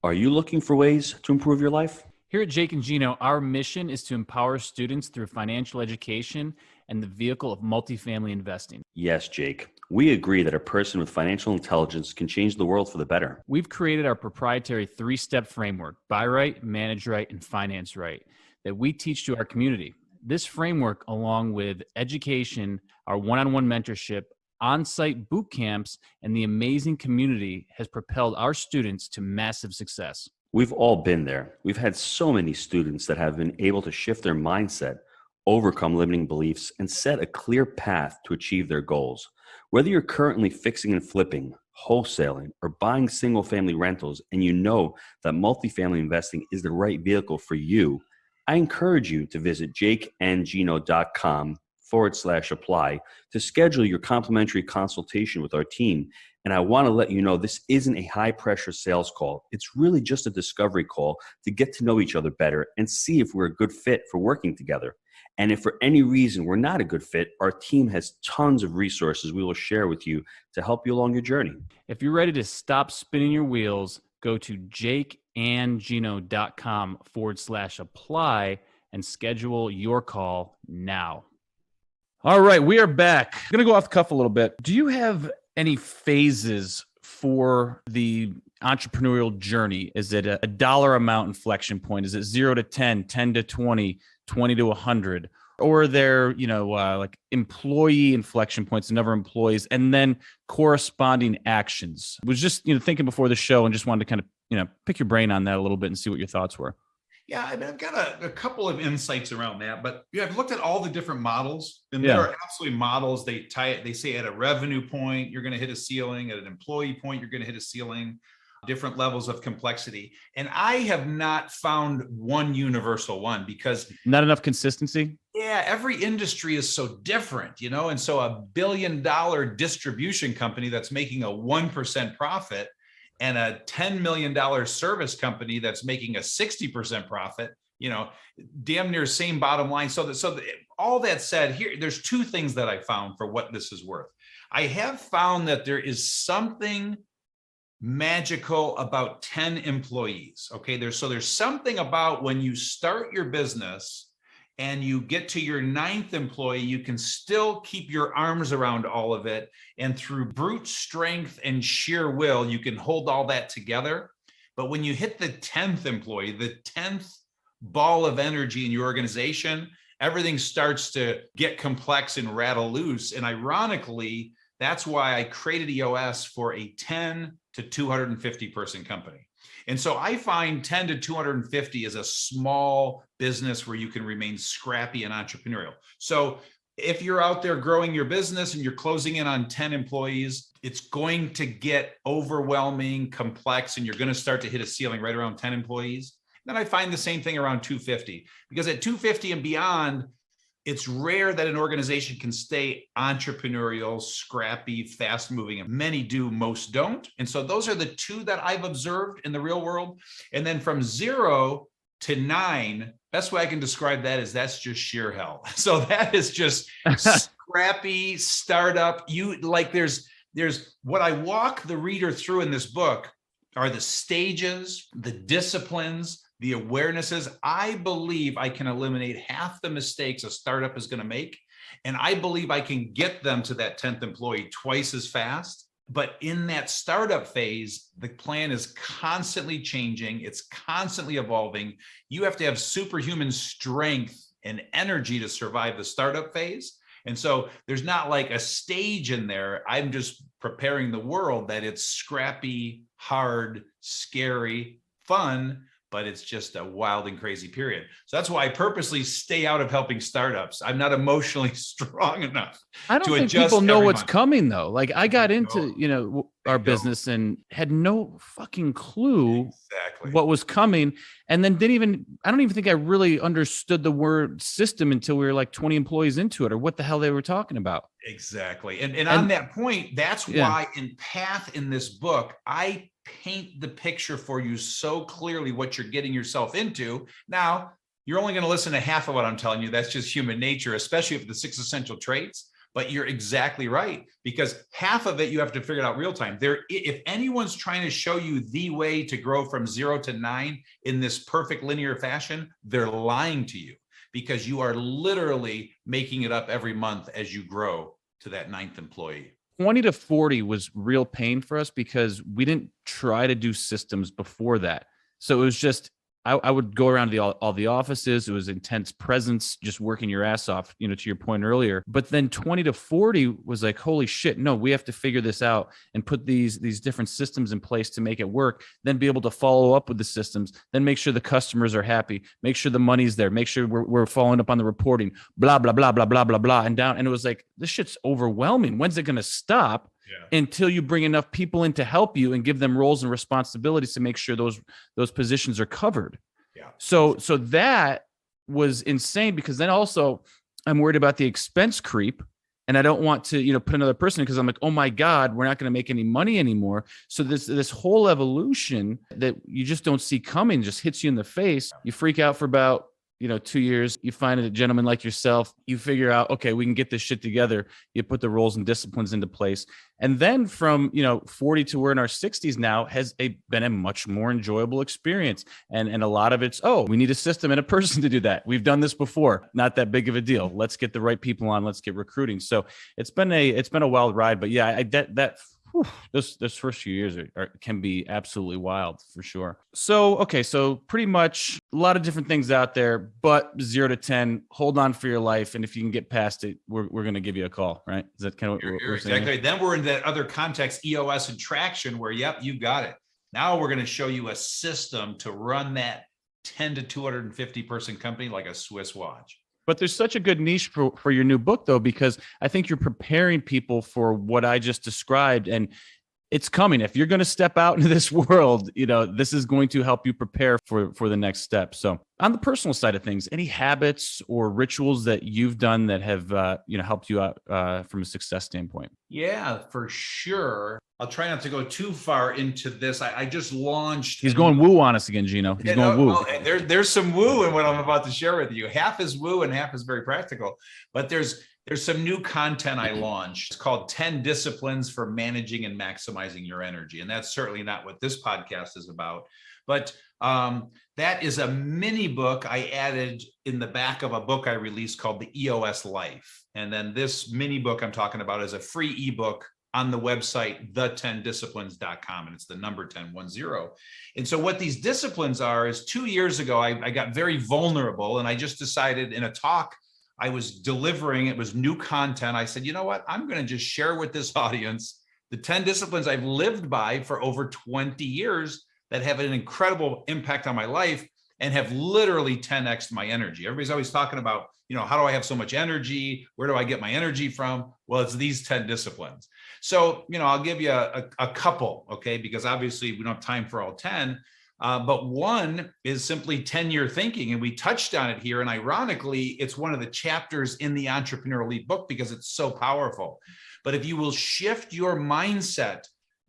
Are you looking for ways to improve your life? Here at Jake and Gino, our mission is to empower students through financial education and the vehicle of multifamily investing. Yes, Jake. We agree that a person with financial intelligence can change the world for the better. We've created our proprietary 3-step framework, buy right, manage right, and finance right, that we teach to our community. This framework, along with education, our one-on-one mentorship, on-site boot camps, and the amazing community, has propelled our students to massive success. We've all been there. We've had so many students that have been able to shift their mindset, overcome limiting beliefs, and set a clear path to achieve their goals. Whether you're currently fixing and flipping, wholesaling, or buying single-family rentals, and you know that multifamily investing is the right vehicle for you, I encourage you to visit jakeandgino.com/apply to schedule your complimentary consultation with our team. And I want to let you know this isn't a high-pressure sales call. It's really just a discovery call to get to know each other better and see if we're a good fit for working together. And if for any reason we're not a good fit, our team has tons of resources we will share with you to help you along your journey. If you're ready to stop spinning your wheels, go to jakeandgino.com/apply and schedule your call now. All right, we are back. I'm going to go off the cuff a little bit. Do you have any phases for the entrepreneurial journey? Is it a dollar amount inflection point? Is it 0 to 10, 10 to 20, 20 to 100? Or are there, like employee inflection points, the number of employees, and then corresponding actions? I was just, thinking before the show and just wanted to kind of, pick your brain on that a little bit and see what your thoughts were. Yeah, I mean, I've got a couple of insights around that, but I've looked at all the different models, and there are absolutely models. They tie it. They say at a revenue point, you're going to hit a ceiling. At an employee point, you're going to hit a ceiling. Different levels of complexity. And I have not found one universal one, because not enough consistency. Yeah, every industry is so different, and so $1 billion distribution company that's making a 1% profit and a $10 million service company that's making a 60% profit, damn near same bottom line. So all that said, there's 2 things that I found for what this is worth. I have found that there is something magical about 10 employees. Okay. There's something about when you start your business and you get to your 9th employee, you can still keep your arms around all of it. And through brute strength and sheer will, you can hold all that together. But when you hit the 10th employee, the 10th ball of energy in your organization, everything starts to get complex and rattle loose. And ironically, that's why I created EOS for a 10 to 250 person company. And so I find 10 to 250 is a small business where you can remain scrappy and entrepreneurial. So if you're out there growing your business and you're closing in on 10 employees, it's going to get overwhelming, complex, and you're going to start to hit a ceiling right around 10 employees. Then I find the same thing around 250, because at 250 and beyond, it's rare that an organization can stay entrepreneurial, scrappy, fast moving, and many do, most don't. And so those are the two that I've observed in the real world. And then from 0 to 9, best way I can describe that is that's just sheer hell. So that is just scrappy startup. There's what I walk the reader through in this book are the stages, the disciplines, the awarenesses. I believe I can eliminate half the mistakes a startup is going to make. And I believe I can get them to that 10th employee twice as fast. But in that startup phase, the plan is constantly changing. It's constantly evolving. You have to have superhuman strength and energy to survive the startup phase. And so there's not like a stage in there. I'm just preparing the world that it's scrappy, hard, scary, fun, but it's just a wild and crazy period. So that's why I purposely stay out of helping startups. I'm not emotionally strong enough. I don't think people know what's coming though. Like I got into, our business and had no fucking clue what was coming. And then I don't even think I really understood the word system until we were like 20 employees into it, or what the hell they were talking about. Exactly. And on that point, that's why in Path in this book, I paint the picture for you so clearly what you're getting yourself into. Now, you're only going to listen to half of what I'm telling you. That's just human nature, especially for the 6 essential traits. But you're exactly right, because half of it you have to figure it out real time. If anyone's trying to show you the way to grow from 0 to 9 in this perfect linear fashion, they're lying to you, because you are literally making it up every month as you grow to that 9th employee. 20 to 40 was real pain for us because we didn't try to do systems before that. So it was just, I would go around to all the offices. It was intense presence, just working your ass off, to your point earlier. But then 20 to 40 was like, holy shit, no, we have to figure this out and put these different systems in place to make it work, then be able to follow up with the systems, then make sure the customers are happy, make sure the money's there, make sure we're following up on the reporting, blah, blah, blah, blah, blah, blah, blah, and down. And it was like, this shit's overwhelming. When's it going to stop? Until you bring enough people in to help you and give them roles and responsibilities to make sure those positions are covered. So that was insane, because then also I'm worried about the expense creep, and I don't want to, put another person in, because I'm like, oh my God, we're not going to make any money anymore. So this whole evolution that you just don't see coming just hits you in the face. You freak out for about 2 years, you find a gentleman like yourself, you figure out, okay, we can get this shit together. You put the roles and disciplines into place. And then from, 40 to we're in our 60s now has been a much more enjoyable experience. And a lot of it's, we need a system and a person to do that. We've done this before. Not that big of a deal. Let's get the right people on. Let's get recruiting. So it's been a wild ride, but yeah, those first few years can be absolutely wild for sure. So, okay. So pretty much a lot of different things out there, but 0 to 10, hold on for your life. And if you can get past it, we're going to give you a call, right? Is that kind of what we're saying? Exactly. Then we're in that other context, EOS and traction, where, yep, you got it. Now we're going to show you a system to run that 10 to 250 person company like a Swiss watch. But there's such a good niche for your new book, though, because I think you're preparing people for what I just described, and it's coming. If you're going to step out into this world, this is going to help you prepare for the next step. So on the personal side of things, any habits or rituals that you've done that have, helped you out from a success standpoint? Yeah, for sure. I'll try not to go too far into this. I just launched. He's going woo on us again, Gino. He's going woo. Well, there's some woo in what I'm about to share with you. Half is woo and half is very practical. But there's some new content I launched. It's called 10 Disciplines for Managing and Maximizing Your Energy. And that's certainly not what this podcast is about. But that is a mini book I added in the back of a book I released called The EOS Life. And then this mini book I'm talking about is a free ebook on the website, the10disciplines.com. And it's the number 10. And so what these disciplines are is 2 years ago, I got very vulnerable, and I just decided in a talk I was delivering, it was new content. I said, you know what? I'm going to just share with this audience the 10 disciplines I've lived by for over 20 years that have an incredible impact on my life and have literally 10x'd my energy. Everybody's always talking about, how do I have so much energy? Where do I get my energy from? Well, it's these 10 disciplines. So, I'll give you a couple, okay? Because obviously we don't have time for all 10. But one is simply 10-year thinking. And we touched on it here. And ironically, it's one of the chapters in the Entrepreneurial Elite book because it's so powerful. But if you will shift your mindset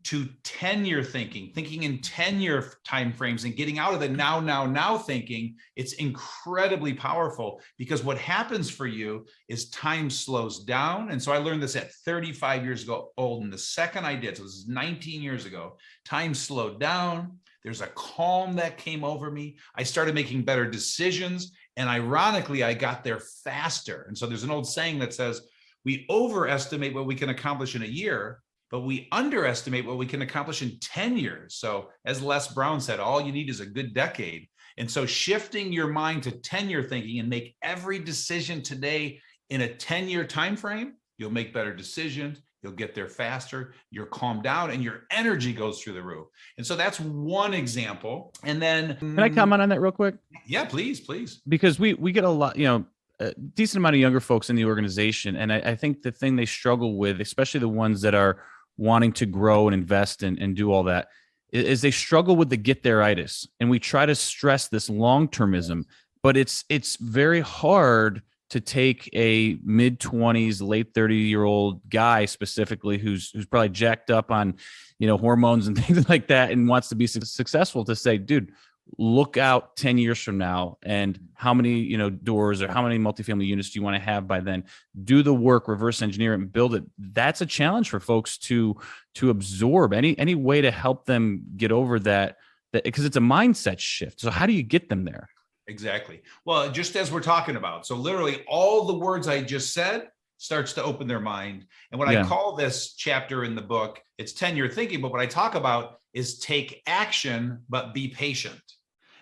to 10-year thinking in 10-year timeframes and getting out of the now thinking, it's incredibly powerful, because what happens for you is time slows down. And so I learned this at 35 years old. And the second I did, so this is 19 years ago, time slowed down. There's a calm that came over me. I started making better decisions. And ironically, I got there faster. And so there's an old saying that says, we overestimate what we can accomplish in a year, but we underestimate what we can accomplish in 10 years. So as Les Brown said, all you need is a good decade. And so shifting your mind to 10-year thinking and make every decision today in a 10-year time frame, you'll make better decisions. You'll get there faster, you're calmed down, and your energy goes through the roof. And so that's one example. And then Can I comment on that real quick? Yeah, please. Because we get a lot, a decent amount of younger folks in the organization. And I think the thing they struggle with, especially the ones that are wanting to grow and invest and do all that, is they struggle with the get there-itis. And we try to stress this long-termism, but it's very hard to take a mid-20s, late 30-year-old guy specifically who's probably jacked up on, hormones and things like that and wants to be successful, to say, dude, look out 10 years from now and how many, doors or how many multifamily units do you want to have by then? Do the work, reverse engineer it, and build it. That's a challenge for folks to absorb. Any way to help them get over that because it's a mindset shift. So how do you get them there? Exactly. Well, just as we're talking about, so literally all the words I just said starts to open their mind. And what I call this chapter in the book, it's 10-year thinking, but what I talk about is take action, but be patient.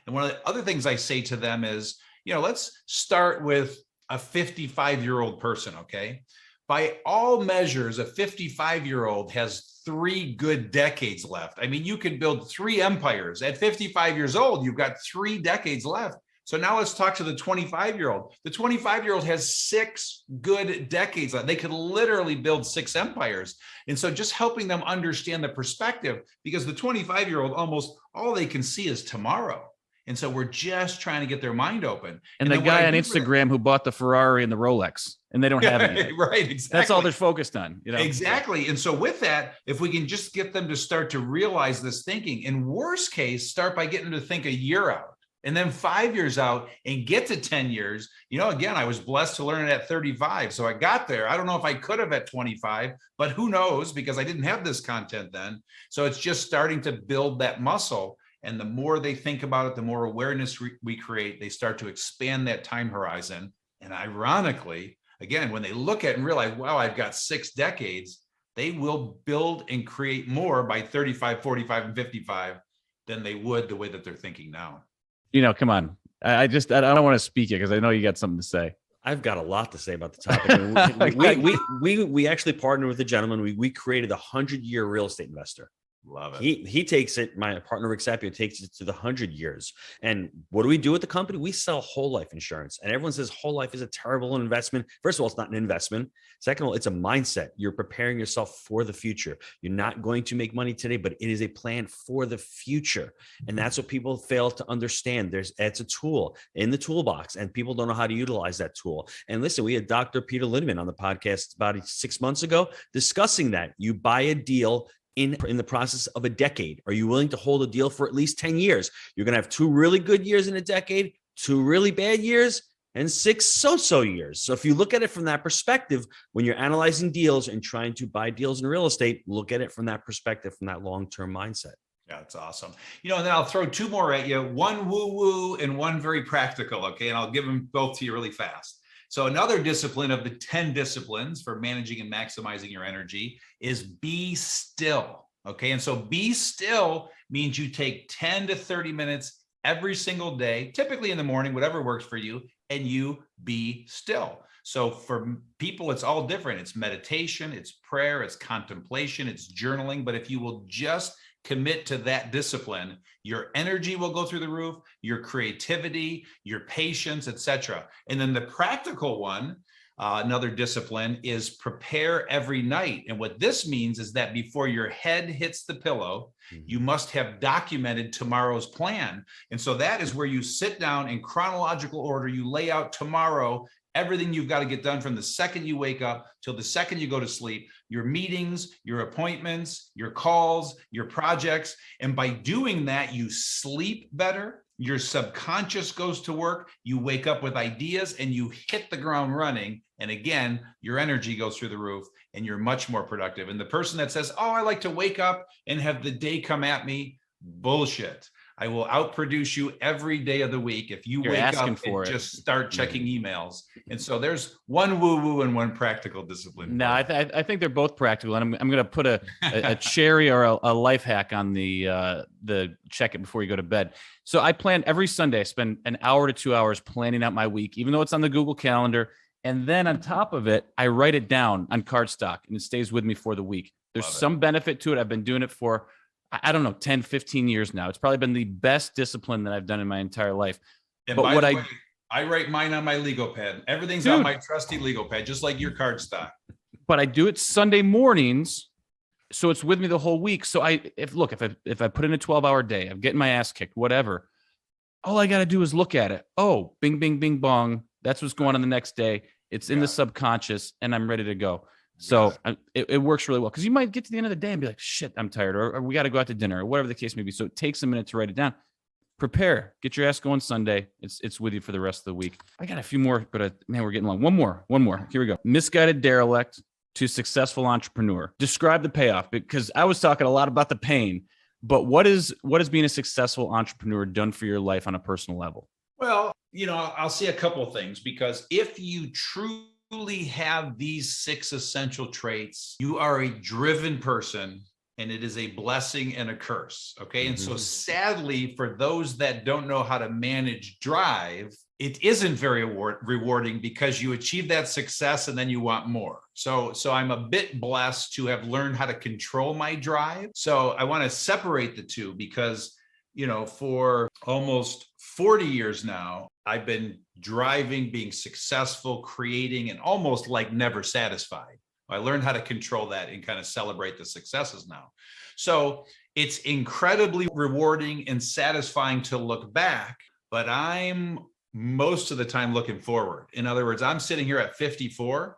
And one of the other things I say to them is, let's start with a 55-year-old person, okay? By all measures, a 55-year-old has 3 good decades left. I mean, you could build 3 empires. At 55 years old, you've got 3 decades left. So now let's talk to the 25-year-old. The 25-year-old has 6 good decades left. They could literally build 6 empires. And so just helping them understand the perspective, because the 25-year-old, almost all they can see is tomorrow. And so we're just trying to get their mind open. And the guy on Instagram who bought the Ferrari and the Rolex, and they don't have it. Right, exactly. That's all they're focused on. Exactly. And so with that, if we can just get them to start to realize this thinking, in worst case, start by getting them to think a year out. And then 5 years out and get to 10 years. Again, I was blessed to learn it at 35. So I got there. I don't know if I could have at 25, but who knows, because I didn't have this content then. So it's just starting to build that muscle. And the more they think about it, the more awareness we create, they start to expand that time horizon. And ironically, again, when they look at it and realize, wow, I've got 6 decades, they will build and create more by 35, 45, and 55 than they would the way that they're thinking now. Come on. I don't want to speak it because I know you got something to say. I've got a lot to say about the topic. We actually partnered with a gentleman. We created a 100-year real estate investor. Love it. He takes it. My partner Rick Sapio takes it to the 100 years. And what do we do with the company? We sell whole life insurance. And everyone says whole life is a terrible investment. First of all, it's not an investment. Second of all, it's a mindset. You're preparing yourself for the future. You're not going to make money today, but it is a plan for the future. And that's what people fail to understand. It's a tool in the toolbox, and people don't know how to utilize that tool. And listen, we had Dr. Peter Lindemann on the podcast about 6 months ago discussing that. You buy a deal in the process of a decade. Are you willing to hold a deal for at least 10 years? You're going to have 2 really good years in a decade, 2 really bad years, and 6 so-so years. So if you look at it from that perspective, when you're analyzing deals and trying to buy deals in real estate, look at it from that perspective, from that long-term mindset. Yeah, it's awesome. And then I'll throw 2 more at you, one woo-woo and one very practical, okay? And I'll give them both to you really fast. So another discipline of the 10 disciplines for managing and maximizing your energy is be still. Okay. And so be still means you take 10 to 30 minutes every single day, typically in the morning, whatever works for you, and you be still. So for people, it's all different. It's meditation, it's prayer, it's contemplation, it's journaling. But if you will just commit to that discipline, your energy will go through the roof, your creativity, your patience, etc. And then the practical one, another discipline, is prepare every night. And what this means is that before your head hits the pillow, you must have documented tomorrow's plan. And so that is where you sit down in chronological order, you lay out tomorrow, everything you've got to get done from the second you wake up till the second you go to sleep, your meetings, your appointments, your calls, your projects. And by doing that, you sleep better. Your subconscious goes to work. You wake up with ideas and you hit the ground running. And again, your energy goes through the roof and you're much more productive. And the person that says, oh, I like to wake up and have the day come at me, bullshit. I will outproduce you every day of the week if you wake up and just start checking emails. And so there's one woo-woo and one practical discipline. No, I think they're both practical. And I'm going to put a cherry or a life hack on the check it before you go to bed. So I plan every Sunday, I spend an hour to 2 hours planning out my week, even though it's on the Google Calendar. And then on top of it, I write it down on cardstock and it stays with me for the week. There's some benefit to it. I've been doing it for, I don't know, 10, 15 years now. It's probably been the best discipline that I've done in my entire life. And but what I write mine on my Lego pad. Everything's on my trusty Lego pad, just like your cardstock. But I do it Sunday mornings, so it's with me the whole week. So if I put in a 12-hour day, I'm getting my ass kicked, whatever. All I got to do is look at it. Oh, bing, bing, bing, bong. That's what's going on the next day. It's in the subconscious, and I'm ready to go. So it works really well, because you might get to the end of the day and be like, shit, I'm tired, or we got to go out to dinner, or whatever the case may be. So it takes a minute to write it down. Prepare, get your ass going Sunday. It's with you for the rest of the week. I got a few more, but man, we're getting long. One more. Here we go. Misguided derelict to successful entrepreneur. Describe the payoff, because I was talking a lot about the pain, but what is being a successful entrepreneur done for your life on a personal level? Well, I'll say a couple of things, because if you truly have these 6 essential traits, you are a driven person, and it is a blessing and a curse. Okay. And so sadly, for those that don't know how to manage drive, it isn't very rewarding, because you achieve that success and then you want more. So I'm a bit blessed to have learned how to control my drive. So I want to separate the two, because, for almost 40 years now, I've been driving, being successful, creating, and almost like never satisfied. I learned how to control that and kind of celebrate the successes now. So it's incredibly rewarding and satisfying to look back, but I'm most of the time looking forward. In other words, I'm sitting here at 54.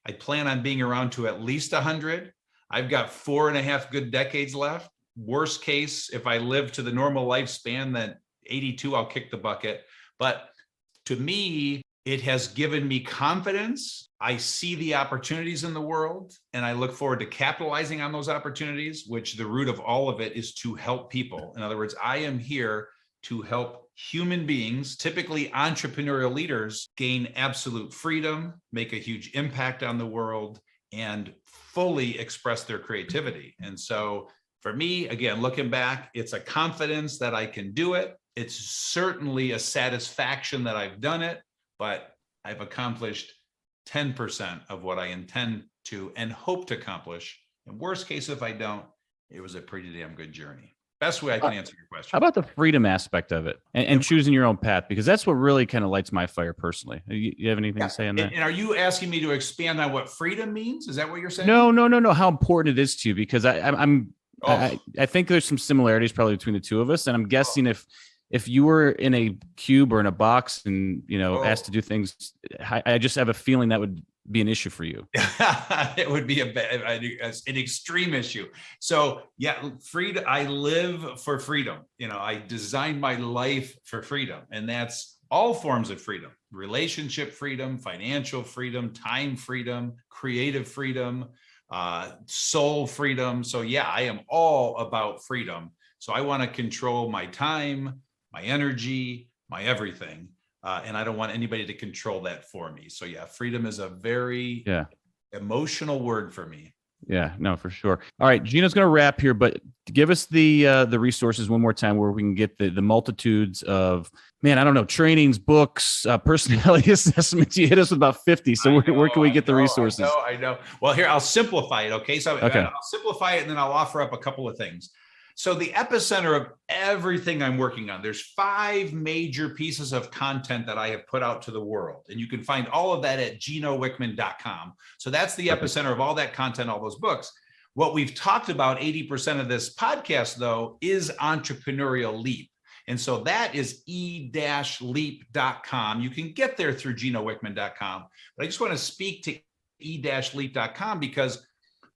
I plan on being around to at least 100. I've got 4.5 good decades left. Worst case, if I live to the normal lifespan, then 82, I'll kick the bucket. But to me, it has given me confidence. I see the opportunities in the world, and I look forward to capitalizing on those opportunities, which the root of all of it is to help people. In other words, I am here to help human beings, typically entrepreneurial leaders, gain absolute freedom, make a huge impact on the world, and fully express their creativity. And so for me, again, looking back, it's a confidence that I can do it. It's certainly a satisfaction that I've done it, but I've accomplished 10% of what I intend to and hope to accomplish. And worst case, if I don't, it was a pretty damn good journey. Best way I can answer your question. How about the freedom aspect of it and choosing your own path? Because that's what really kind of lights my fire personally. You have anything to say on that? And are you asking me to expand on what freedom means? Is that what you're saying? No. How important it is to you? Because I think there's some similarities probably between the two of us. And I'm guessing if you were in a cube or in a box and, asked to do things, I just have a feeling that would be an issue for you. It would be an extreme issue. So freedom. I live for freedom. I designed my life for freedom, and that's all forms of freedom: relationship freedom, financial freedom, time freedom, creative freedom, soul freedom. So I am all about freedom. So I want to control my time, my energy, my everything. And I don't want anybody to control that for me. So yeah, freedom is a very emotional word for me. Yeah, no, for sure. All right, Gino's going to wrap here, but give us the resources one more time where we can get the multitudes of, man, I don't know, trainings, books, personality assessments. You hit us with about 50. So where can we get the resources? I know. Well, here, I'll simplify it. Okay. So okay. I'll simplify it and then I'll offer up a couple of things. So the epicenter of everything I'm working on, there's 5 major pieces of content that I have put out to the world. And you can find all of that at ginowickman.com. So that's the epicenter of all that content, all those books. What we've talked about 80% of this podcast, though, is Entrepreneurial Leap. And so that is e-leap.com. You can get there through ginowickman.com. But I just want to speak to e-leap.com because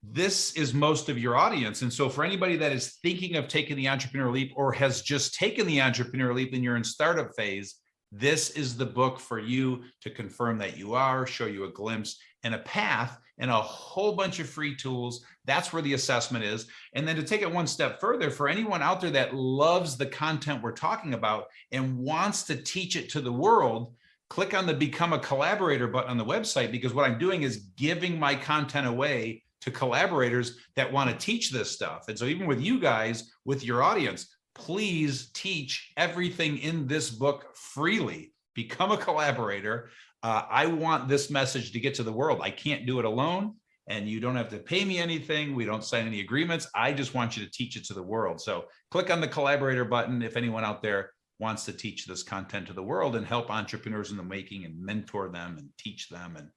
this is most of your audience. And so for anybody that is thinking of taking the entrepreneurial leap or has just taken the entrepreneurial leap and you're in startup phase, this is the book for you to confirm that you are, show you a glimpse and a path and a whole bunch of free tools. That's where the assessment is. And then to take it one step further, for anyone out there that loves the content we're talking about and wants to teach it to the world, click on the Become a Collaborator button on the website, because what I'm doing is giving my content away to collaborators that want to teach this stuff. And so even with you guys, with your audience, please teach everything in this book freely. Become a collaborator. I want this message to get to the world. I can't do it alone, and you don't have to pay me anything. We don't sign any agreements. I just want you to teach it to the world. So click on the collaborator button if anyone out there wants to teach this content to the world and help entrepreneurs in the making and mentor them and teach them. And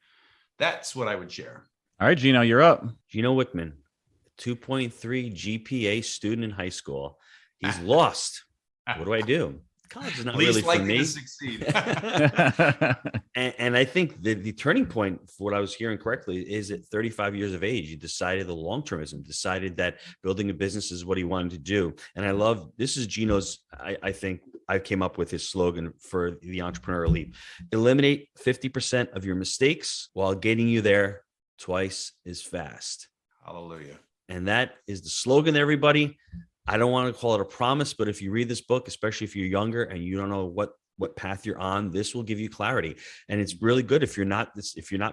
that's what I would share. All right, Gino, you're up. Gino Wickman, 2.3 GPA student in high school. He's lost. What do I do? College is not really for me. To succeed. and I think the turning point for what I was hearing correctly is at 35 years of age, he decided the long-termism, decided that building a business is what he wanted to do. And I love, this is Gino's, I think I came up with his slogan for the Entrepreneurial Leap. Eliminate 50% of your mistakes while getting you there twice as fast. Hallelujah. And that is the slogan, everybody. I don't want to call it a promise, but if you read this book, especially if you're younger and you don't know what path you're on, this will give you clarity. And it's really good if you're not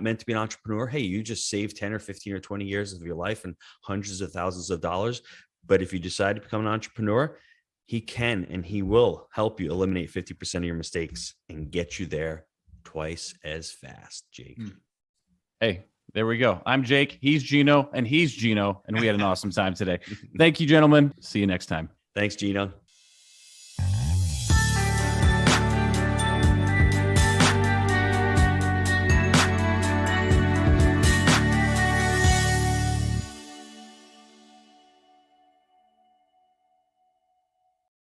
meant to be an entrepreneur. Hey, you just saved 10 or 15 or 20 years of your life and hundreds of thousands of dollars. But if you decide to become an entrepreneur, he can and he will help you eliminate 50% of your mistakes and get you there twice as fast, Jake. Hey, there we go. I'm Jake. He's Gino, and he's Gino, and we had an awesome time today. Thank you, gentlemen. See you next time. Thanks, Gino.